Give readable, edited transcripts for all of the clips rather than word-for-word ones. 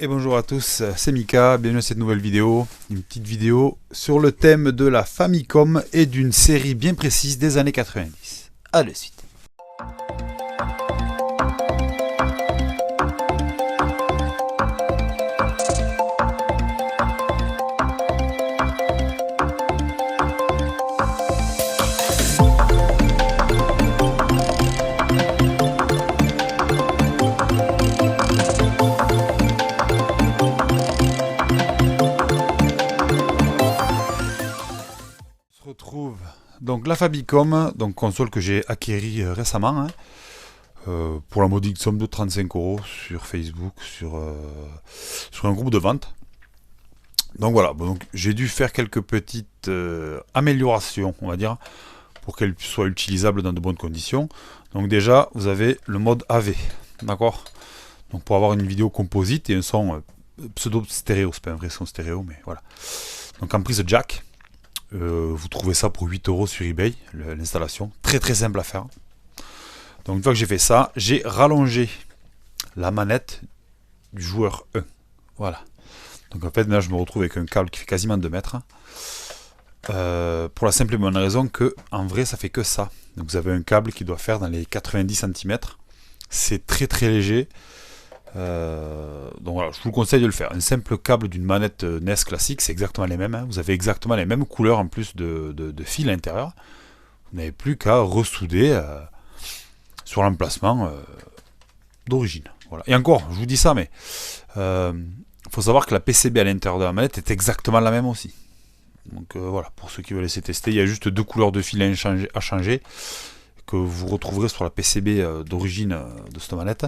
Et bonjour à tous, c'est Mika, bienvenue à cette nouvelle vidéo. Une petite vidéo sur le thème de la Famicom et d'une série bien précise des années 90. A de suite. Retrouve donc la Famicom, donc console que j'ai acquérie récemment pour la modique somme de 35 € sur Facebook, sur un groupe de vente. Donc voilà, donc j'ai dû faire quelques petites améliorations, on va dire, pour qu'elle soit utilisable dans de bonnes conditions. Donc déjà, vous avez le mode AV, d'accord? Donc pour avoir une vidéo composite et un son pseudo stéréo, c'est pas un vrai son stéréo, mais voilà. Donc en prise jack. Vous trouvez ça pour 8 € sur eBay, l'installation. Très très simple à faire. Donc une fois que j'ai fait ça, j'ai rallongé la manette du joueur 1. Voilà. Donc en fait là je me retrouve avec un câble qui fait quasiment 2 mètres. Pour la simple et bonne raison que en vrai ça fait que ça. Donc vous avez un câble qui doit faire dans les 90 cm. C'est très très léger. Donc voilà, je vous conseille de le faire. Un simple câble d'une manette NES classique, c'est exactement les mêmes. Vous avez exactement les mêmes couleurs en plus de fil à l'intérieur. Vous n'avez plus qu'à ressouder sur l'emplacement d'origine. Voilà. Et encore, je vous dis ça, mais faut savoir que la PCB à l'intérieur de la manette est exactement la même aussi. Donc voilà, pour ceux qui veulent essayer de tester, il y a juste 2 couleurs de fil à changer. Que vous retrouverez sur la PCB d'origine de cette manette.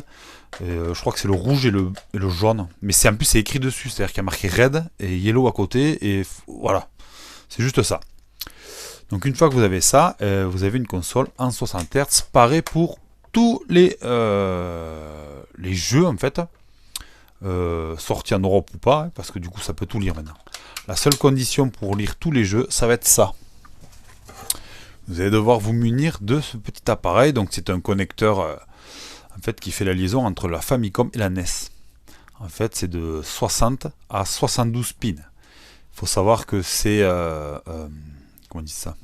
Je crois que c'est le rouge et le jaune. Mais en plus c'est écrit dessus, c'est-à-dire qu'il y a marqué Red et Yellow à côté. Et voilà, c'est juste ça. Donc une fois que vous avez ça, vous avez une console en 60 Hz, pareil pour tous les jeux en fait, sortis en Europe ou pas, parce que du coup ça peut tout lire maintenant. La seule condition pour lire tous les jeux, ça va être ça. Vous allez devoir vous munir de ce petit appareil. Donc c'est un connecteur en fait qui fait la liaison entre la Famicom et la NES. En fait c'est de 60 à 72 pins. Il faut savoir que c'est comment on dit ça,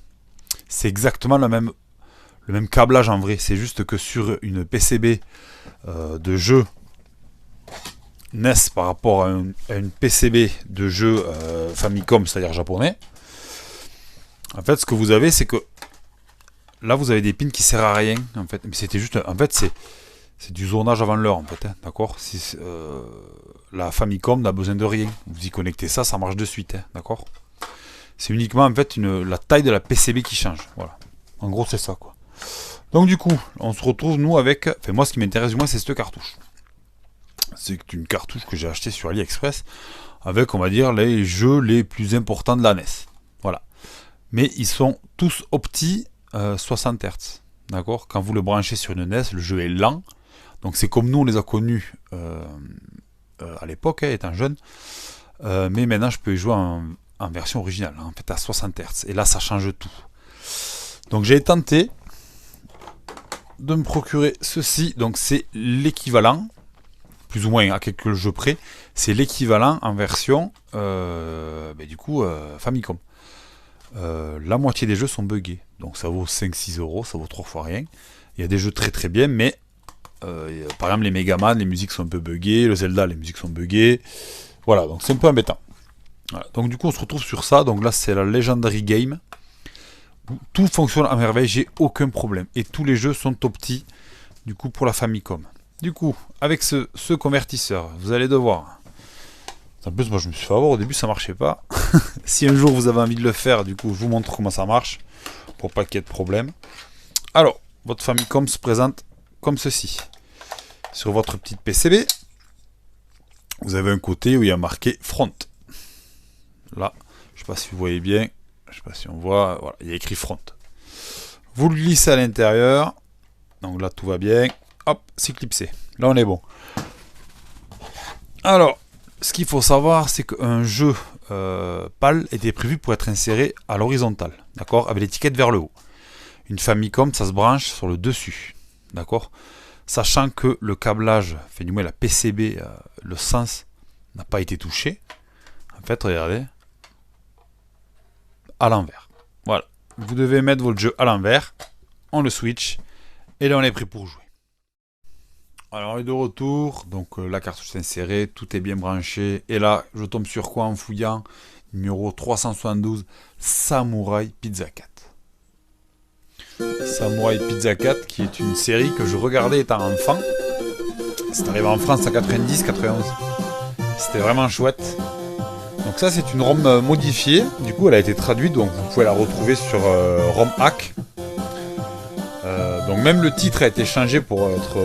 c'est exactement le même câblage en vrai. C'est juste que sur une PCB de jeu NES par rapport à une PCB de jeu Famicom, c'est-à-dire japonais, en fait ce que vous avez c'est que là vous avez des pins qui servent à rien en fait, mais c'était juste, en fait c'est du zonage avant l'heure en fait, hein, d'accord. La Famicom n'a besoin de rien, vous y connectez ça, ça marche de suite, hein, d'accord. C'est uniquement en fait la taille de la PCB qui change, voilà. En gros c'est ça quoi. Donc du coup on se retrouve nous avec, enfin moi ce qui m'intéresse du moins c'est cette cartouche. C'est une cartouche que j'ai achetée sur AliExpress avec on va dire les jeux les plus importants de la NES, voilà. Mais ils sont tous opti 60 Hz, d'accord. Quand vous le branchez sur une NES, le jeu est lent, donc c'est comme nous on les a connus à l'époque, étant jeune, mais maintenant je peux y jouer en version originale, en fait à 60 Hz, et là ça change tout. Donc j'ai tenté de me procurer ceci, donc c'est l'équivalent, plus ou moins à quelques jeux près, c'est l'équivalent en version du coup Famicom. La moitié des jeux sont buggés, donc ça vaut 5-6 €, ça vaut 3 fois rien. Il y a des jeux très très bien, mais par exemple les Megaman, les musiques sont un peu buggées, le Zelda, les musiques sont buggées, voilà, donc c'est un peu embêtant. Voilà. Donc du coup on se retrouve sur ça, donc là c'est la Legendary Game, où tout fonctionne à merveille, j'ai aucun problème, et tous les jeux sont opti, du coup pour la Famicom. Du coup, avec ce convertisseur, vous allez devoir... En plus, moi je me suis fait avoir, au début ça marchait pas. Si un jour vous avez envie de le faire, du coup je vous montre comment ça marche, pour pas qu'il y ait de problème. Alors, votre Famicom se présente comme ceci. Sur votre petite PCB, vous avez un côté où il y a marqué Front. Là, je sais pas si vous voyez bien, je sais pas si on voit, voilà, il y a écrit Front. Vous le glissez à l'intérieur, donc là tout va bien, hop, c'est clipsé. Là on est bon. Alors, ce qu'il faut savoir, c'est qu'un jeu PAL était prévu pour être inséré à l'horizontale, d'accord, avec l'étiquette vers le haut. Une Famicom, ça se branche sur le dessus, d'accord. Sachant que le câblage, enfin du moins la PCB, le sens n'a pas été touché. En fait, regardez. À l'envers. Voilà. Vous devez mettre votre jeu à l'envers. On le switch. Et là, on est prêt pour jouer. Alors, on est de retour. Donc, la cartouche est insérée. Tout est bien branché. Et là, je tombe sur quoi en fouillant? Numéro 372. Samurai Pizza 4. Samurai Pizza 4, qui est une série que je regardais étant enfant. C'est arrivé en France en 90-91. C'était vraiment chouette. Donc ça, c'est une ROM modifiée. Du coup, elle a été traduite, donc vous pouvez la retrouver sur ROM Hack. Donc même le titre a été changé pour être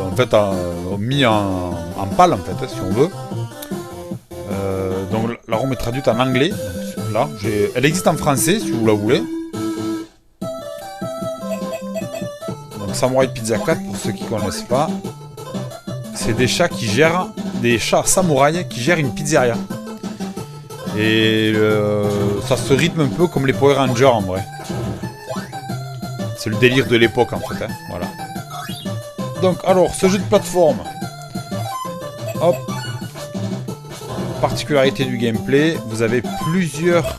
en fait mis en pâle, en fait, si on veut. Donc la ROM est traduite en anglais. Donc, là, elle existe en français si vous la voulez. Donc Samurai Pizza 4, pour ceux qui ne connaissent pas, c'est des chats qui gèrent, des chats samouraïs qui gèrent une pizzeria. Et ça se rythme un peu comme les Power Rangers en vrai. C'est le délire de l'époque en fait, hein. Voilà. Donc alors, ce jeu de plateforme. Hop. Particularité du gameplay, vous avez plusieurs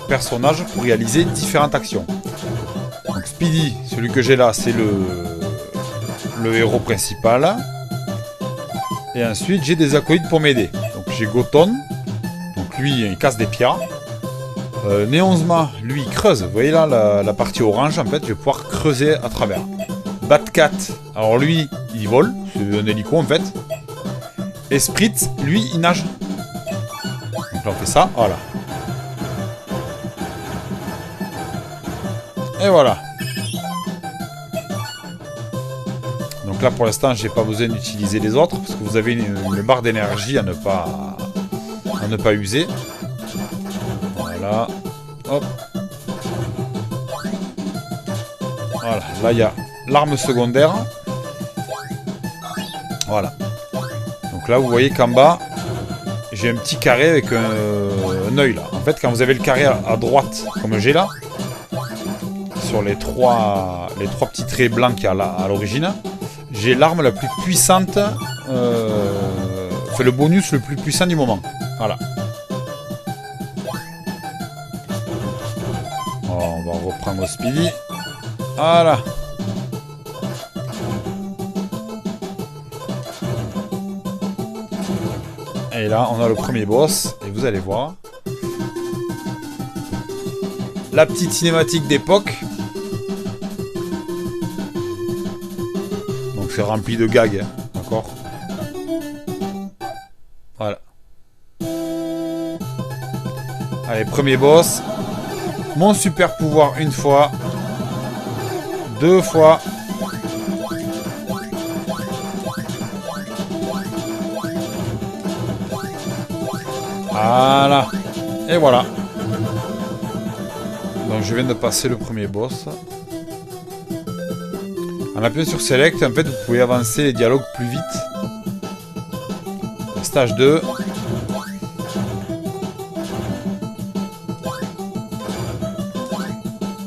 personnages pour réaliser différentes actions. Donc Speedy, celui que j'ai là, c'est le héros principal. Et ensuite, j'ai des acolytes pour m'aider. Donc j'ai Goton, donc lui, il casse des pierres. Neonzma, lui, il creuse. Vous voyez là, la partie orange, en fait, je vais pouvoir creuser à travers. Batcat, alors lui, il vole, c'est un hélico, en fait. Et Spritz, lui, il nage. Donc là, on fait ça, voilà. Et voilà. Donc là, pour l'instant, j'ai pas besoin d'utiliser les autres, parce que vous avez une barre d'énergie à ne pas user. Voilà. Hop. Voilà. Là, il y a l'arme secondaire. Voilà. Donc là, vous voyez qu'en bas, j'ai un petit carré avec un œil là. En fait, quand vous avez le carré à droite, comme j'ai là, sur les trois petits traits blancs qu'il y a à l'origine, j'ai l'arme la plus puissante, le bonus le plus puissant du moment. Voilà. Alors, on va reprendre Speedy. Voilà. Et là, on a le premier boss. Et vous allez voir. La petite cinématique d'époque. Donc c'est rempli de gags. Hein, d'accord? Voilà. Allez, premier boss. Mon super pouvoir une fois. 2 fois. Voilà. Et voilà. Donc je viens de passer le premier boss. En appuyant sur Select, en fait, vous pouvez avancer les dialogues plus vite. Stage 2.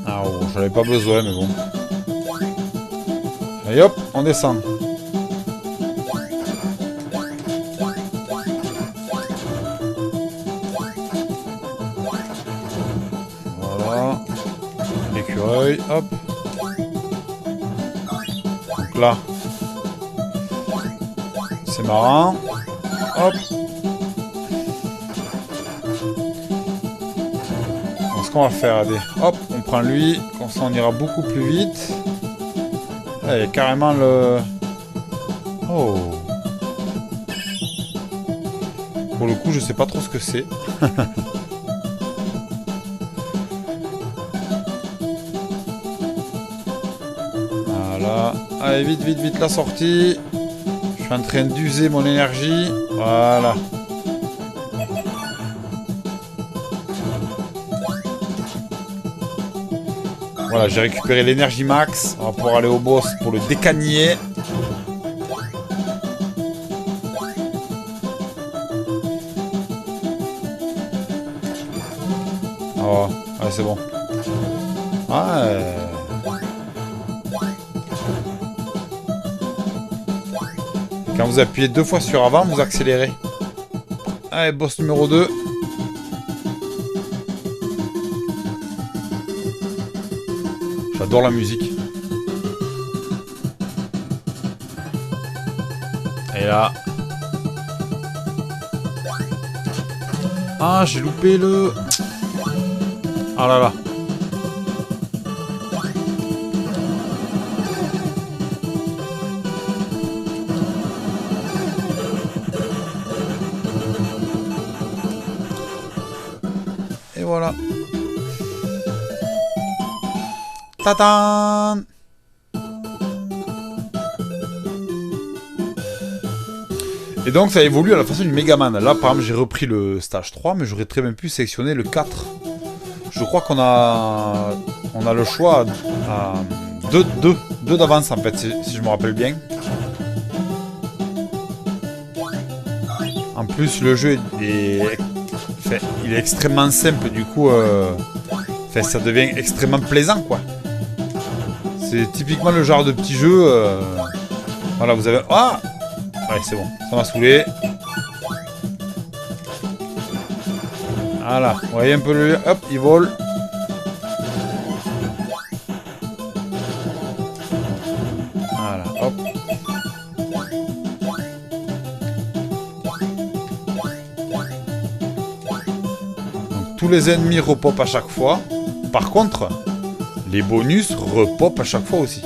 Ah oh, j'en avais pas besoin, mais bon. Et hop, on descend. Voilà. L'écureuil, hop. Donc là, c'est marrant. Hop. Donc ce qu'on va faire, allez, hop, on prend lui, comme ça on ira beaucoup plus vite. Là, il y a carrément le... Oh. Pour le coup, je sais pas trop ce que c'est. Voilà. Allez, vite, vite, vite, la sortie. Je suis en train d'user mon énergie. Voilà. Voilà, j'ai récupéré l'énergie max. On va pouvoir aller au boss pour le décagner. Oh, ouais, c'est bon. Ouais. Quand vous appuyez 2 fois sur avant, vous accélérez. Allez, boss numéro 2. J'adore la musique. Et là... Ah, j'ai loupé le... Ah là là. Et voilà. Tadam! Et donc ça évolue à la façon du Megaman. Là par exemple j'ai repris le stage 3, mais j'aurais très bien pu sélectionner le 4. Je crois qu'on a le choix à 2 d'avance en fait, si je me rappelle bien. En plus le jeu il est extrêmement simple, du coup ça devient extrêmement plaisant quoi. C'est typiquement le genre de petit jeu. Voilà, vous avez... Ah! Ouais, c'est bon, ça m'a saoulé. Voilà, vous voyez un peu le... Hop, il vole. Voilà, hop. Donc, tous les ennemis repopent à chaque fois. Par contre, les bonus repopent à chaque fois aussi.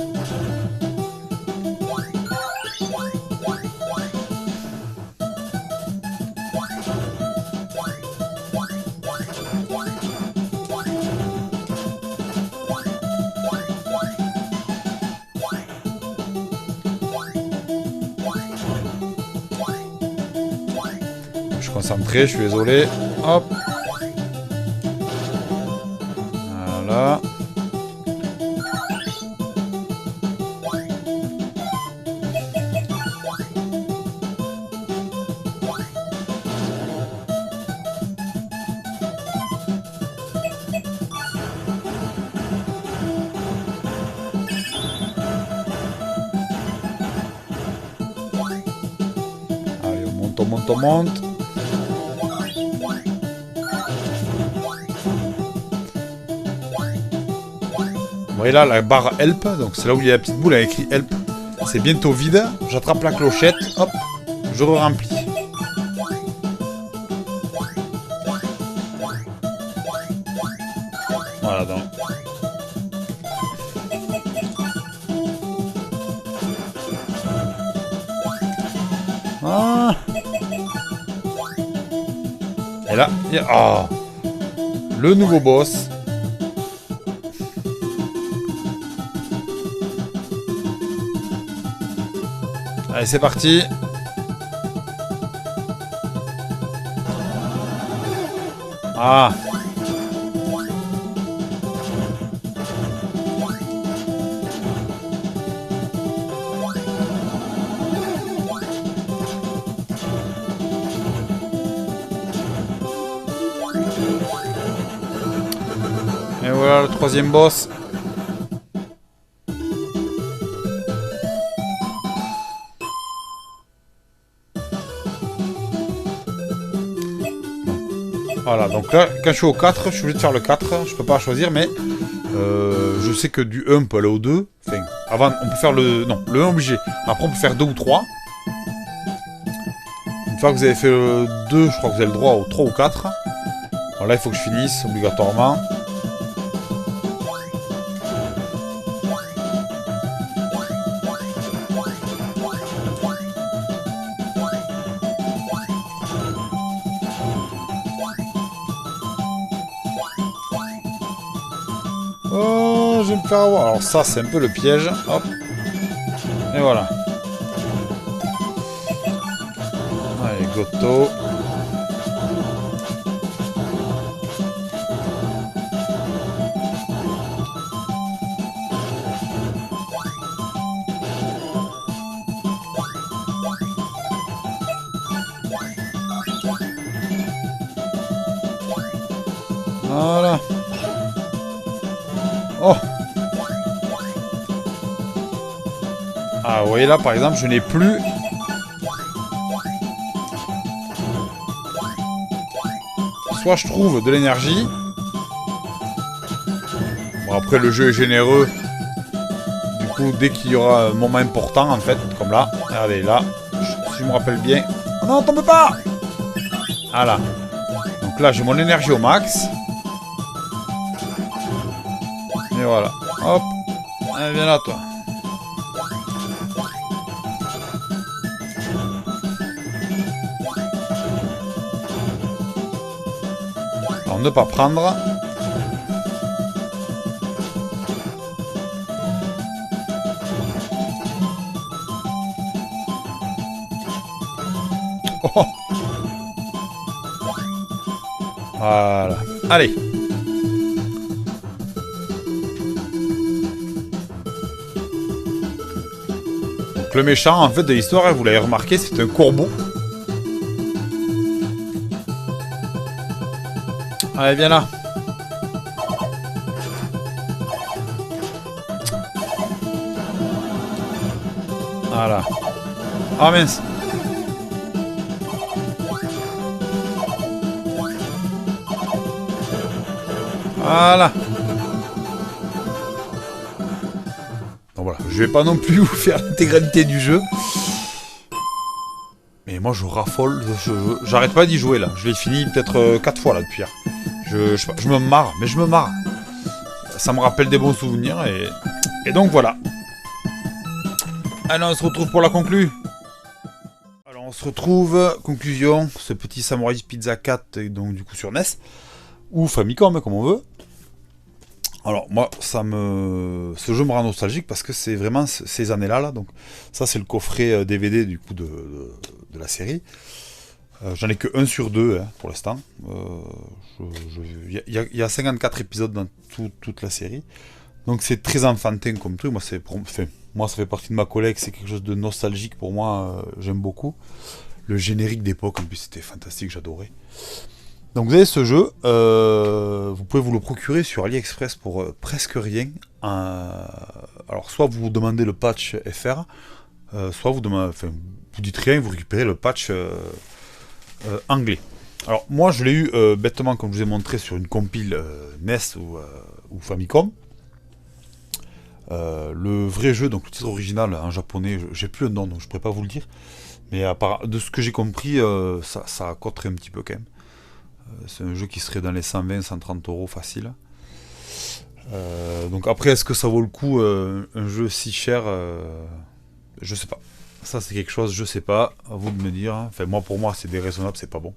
Je suis concentré, je suis désolé. Hop. Voilà. Allez, on monte, on monte, on monte. Vous voyez là la barre help, donc c'est là où il y a la petite boule avec écrit help. C'est bientôt vide. J'attrape la clochette, hop, je re-remplis. Voilà donc. Ah. Et là, il y a... Oh, le nouveau boss. Allez, c'est parti. Ah. Et voilà le troisième boss. Voilà, donc là, quand je suis au 4, je suis obligé de faire le 4. Je peux pas choisir, mais je sais que du 1, on peut aller au 2. Enfin, avant, on peut faire le... Non, le 1 obligé. Après, on peut faire 2 ou 3. Une fois que vous avez fait le 2, je crois que vous avez le droit au 3 ou 4. Bon, là, il faut que je finisse, obligatoirement. Oh, je vais me faire avoir. Alors ça, c'est un peu le piège. Hop. Et voilà. Allez, goto. Voilà. Oh. Ah, vous voyez là, par exemple, je n'ai plus soit je trouve de l'énergie. Bon, après, le jeu est généreux. Du coup, dès qu'il y aura un moment important, en fait, comme là. Regardez, là, si je me rappelle bien. Oh non, tombe pas! Voilà. Donc là, j'ai mon énergie au max. Et voilà. Hop. Allez, viens là, toi. Alors, ne pas prendre. Oh. Voilà. Allez. Donc le méchant, en fait, de l'histoire, vous l'avez remarqué, c'est un corbeau. Allez, viens là. Voilà. Ah mince. Voilà. Donc voilà, je vais pas non plus vous faire l'intégralité du jeu. Mais moi je raffole, j'arrête pas d'y jouer là. Je l'ai fini peut-être 4 fois là depuis hier. Je me marre, mais je me marre. Ça me rappelle des bons souvenirs et donc voilà. Alors on se retrouve pour la conclue. Alors on se retrouve, conclusion, ce petit Samurai Pizza 4, donc du coup sur NES. Ou Famicom, comme on veut. Alors moi, ce jeu me rend nostalgique parce que c'est vraiment ces années-là. Là. Donc ça, c'est le coffret DVD du coup de la série. J'en ai que 1 sur 2 hein, pour l'instant. Il y a 54 épisodes dans toute la série. Donc c'est très enfantin comme truc. Moi, ça fait partie de ma collecte. C'est quelque chose de nostalgique pour moi. J'aime beaucoup. Le générique d'époque, en plus, c'était fantastique. J'adorais. Donc vous avez ce jeu, vous pouvez vous le procurer sur AliExpress pour presque rien. Alors soit vous demandez le patch FR, soit vous dites rien, vous récupérez le patch anglais. Alors moi je l'ai eu bêtement comme je vous ai montré sur une compile NES ou Famicom. Le vrai jeu, donc le titre original en japonais, j'ai plus le nom donc je pourrais pas vous le dire. Mais de ce que j'ai compris, ça coterait un petit peu quand même. C'est un jeu qui serait dans les 120-130 euros facile. Donc après, est-ce que ça vaut le coup un jeu si cher je sais pas. Ça c'est quelque chose, je sais pas. À vous de me dire. Enfin pour moi c'est déraisonnable, c'est pas bon.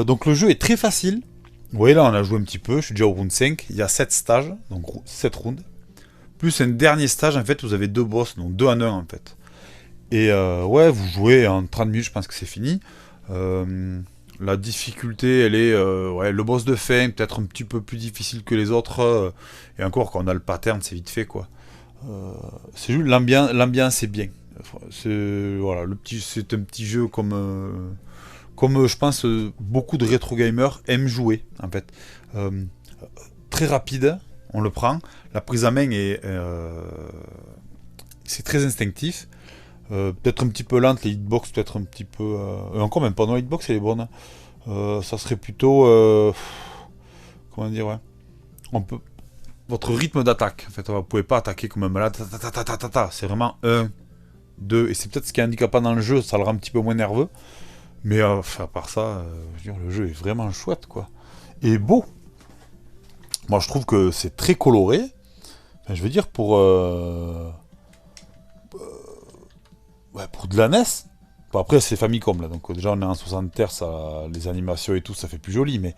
Donc le jeu est très facile. Vous voyez là on a joué un petit peu. Je suis déjà au round 5. Il y a 7 stages, donc 7 rounds. Plus un dernier stage, en fait vous avez 2 boss, donc 2 en 1 en fait. Et ouais, vous jouez en 30 minutes, je pense que c'est fini. La difficulté, elle est ouais, le boss de fin, peut-être un petit peu plus difficile que les autres. Et encore, quand on a le pattern, c'est vite fait, quoi. C'est juste l'ambiance est bien. Voilà, c'est un petit jeu comme je pense beaucoup de rétro gamers aiment jouer, en fait. Très rapide, on le prend. La prise en main c'est très instinctif. Peut-être un petit peu lente, les hitbox peut-être un petit peu... encore même pas, non, hitbox elle est bonne. Ça serait plutôt... comment dire, ouais. Votre rythme d'attaque, en fait, vous pouvez pas attaquer comme un malade. C'est vraiment 1, 2, et c'est peut-être ce qui est handicapant dans le jeu, ça le rend un petit peu moins nerveux. Mais à part ça, je veux dire, le jeu est vraiment chouette, quoi. Et beau. Moi je trouve que c'est très coloré. Enfin, je veux dire, pour de la NES. Bon, après c'est Famicom là, donc déjà on est en 60 Hz, les animations et tout ça fait plus joli, mais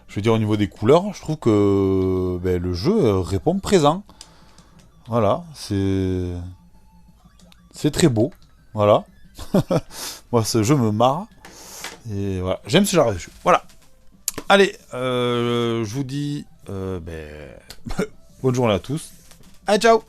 je veux dire au niveau des couleurs, je trouve que le jeu répond présent. Voilà, c'est très beau. Voilà. Moi ce jeu me marre. Et voilà, j'aime ce genre de jeu. Voilà. Allez, je vous dis bonne journée à tous. Allez, ciao.